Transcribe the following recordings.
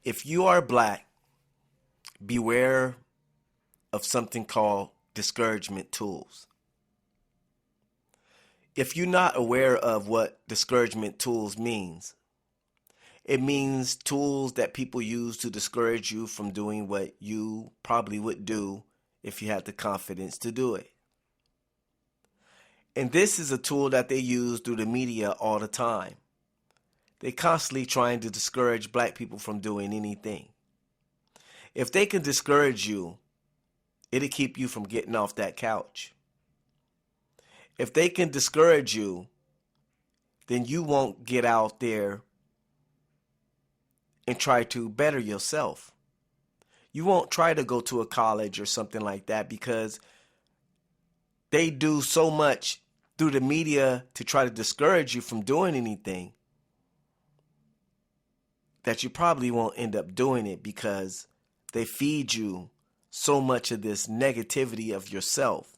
If you are black, beware of something called discouragement tools. If you're not aware of what discouragement tools means, it means tools that people use to discourage you from doing what you probably would do if you had the confidence to do it. And this is a tool that they use through the media all the time. They're constantly trying to discourage black people from doing anything. If they can discourage you, it'll keep you from getting off that couch. If they can discourage you, then you won't get out there and try to better yourself. You won't try to go to a college or something like that because they do so much through the media to try to discourage you from doing anything that you probably won't end up doing it because they feed you so much of this negativity of yourself.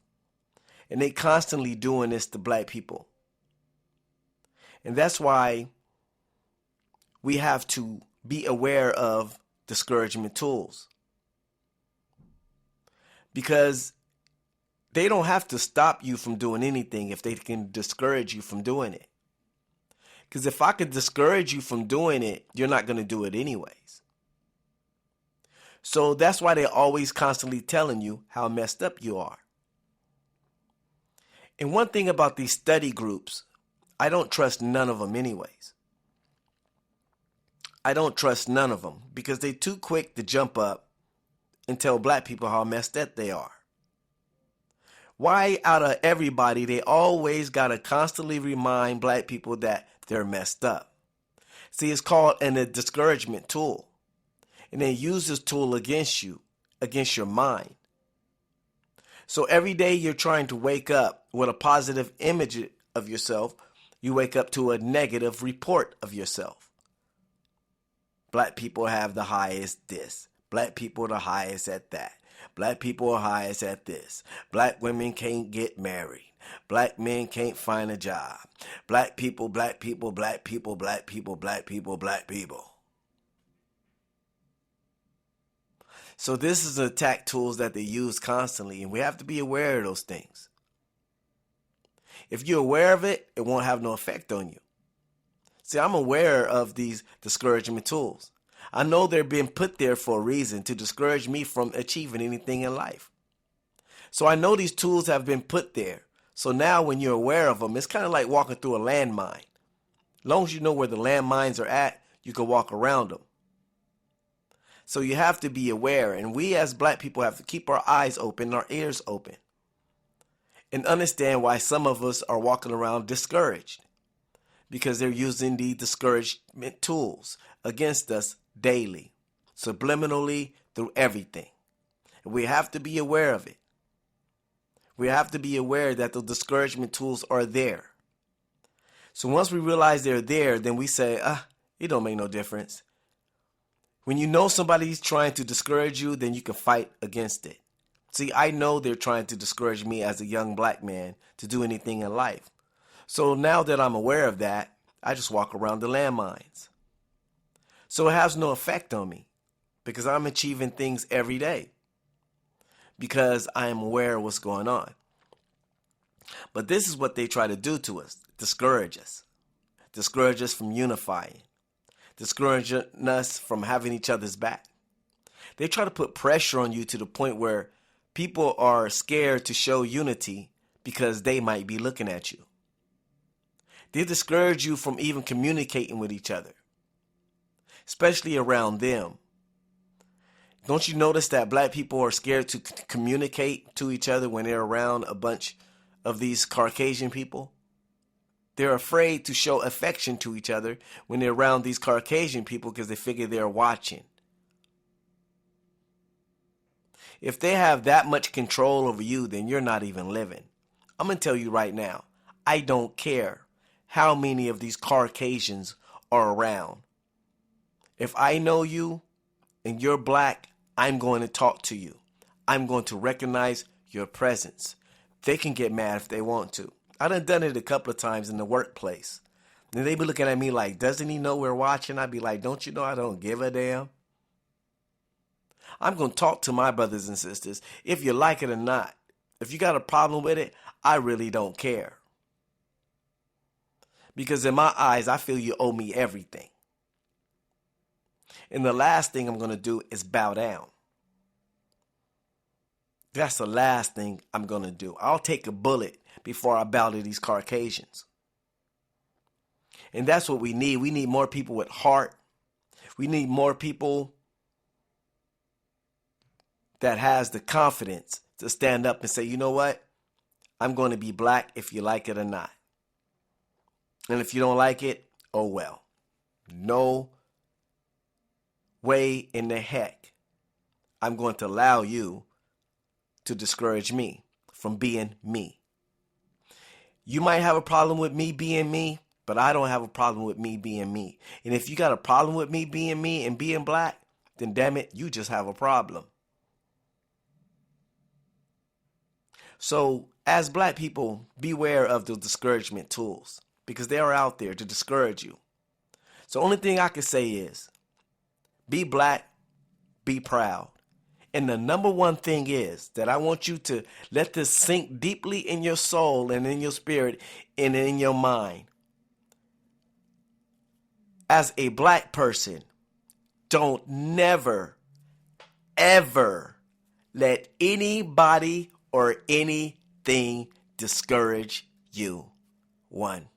And they constantly doing this to black people. And that's why we have to be aware of discouragement tools. Because they don't have to stop you from doing anything if they can discourage you from doing it. Because if I could discourage you from doing it, you're not going to do it anyways. So that's why they're always constantly telling you how messed up you are. And one thing about these study groups, I don't trust none of them anyways. I don't trust none of them because they're too quick to jump up and tell black people how messed up they are. Why out of everybody, they always got to constantly remind black people that they're messed up? See, it's called a discouragement tool. And they use this tool against you, against your mind. So every day you're trying to wake up with a positive image of yourself, you wake up to a negative report of yourself. Black people have the highest this. Black people are the highest at that. Black people are highest at this. Black women can't get married. Black men can't find a job. Black people, black people, black people, black people, black people, black people. So this is the attack tools that they use constantly, and we have to be aware of those things. If you're aware of it, it won't have no effect on you. See, I'm aware of these discouragement tools. I know they're being put there for a reason to discourage me from achieving anything in life. So I know these tools have been put there. So now when you're aware of them, it's kind of like walking through a landmine. As long as you know where the landmines are at, you can walk around them. So you have to be aware, and we as black people have to keep our eyes open, our ears open, and understand why some of us are walking around discouraged, because they're using the discouragement tools against us daily, subliminally, through everything. And we have to be aware of it. We have to be aware that the discouragement tools are there. So once we realize they're there, then we say, it don't make no difference. When you know somebody's trying to discourage you, then you can fight against it. See, I know they're trying to discourage me as a young black man to do anything in life. So now that I'm aware of that, I just walk around the landmines. So it has no effect on me because I'm achieving things every day because I am aware of what's going on. But this is what they try to do to us, discourage us from unifying. Discouraging us from having each other's back. They try to put pressure on you to the point where people are scared to show unity because they might be looking at you. They discourage you from even communicating with each other, especially around them. Don't you notice that black people are scared to communicate to each other when they're around a bunch of these Caucasian people? They're afraid to show affection to each other when they're around these Caucasian people because they figure they're watching. If they have that much control over you, then you're not even living. I'm going to tell you right now, I don't care how many of these Caucasians are around. If I know you and you're black, I'm going to talk to you. I'm going to recognize your presence. They can get mad if they want to. I done it a couple of times in the workplace. And they be looking at me like, doesn't he know we're watching? I'd be like, don't you know I don't give a damn? I'm going to talk to my brothers and sisters, if you like it or not. If you got a problem with it, I really don't care. Because in my eyes, I feel you owe me everything. And the last thing I'm going to do is bow down. That's the last thing I'm going to do. I'll take a bullet before I bow to these Caucasians. And that's what we need. We need more people with heart. We need more people that has the confidence to stand up and say, you know what? I'm going to be black if you like it or not. And if you don't like it, oh well. No way in the heck I'm going to allow you to discourage me from being me. You might have a problem with me being me, but I don't have a problem with me being me. And if you got a problem with me being me and being black, then damn it, you just have a problem. So as black people, beware of the discouragement tools because they are out there to discourage you. So the only thing I can say is be black, be proud. And the number one thing is that I want you to let this sink deeply in your soul and in your spirit and in your mind. As a black person, don't never, ever let anybody or anything discourage you. One.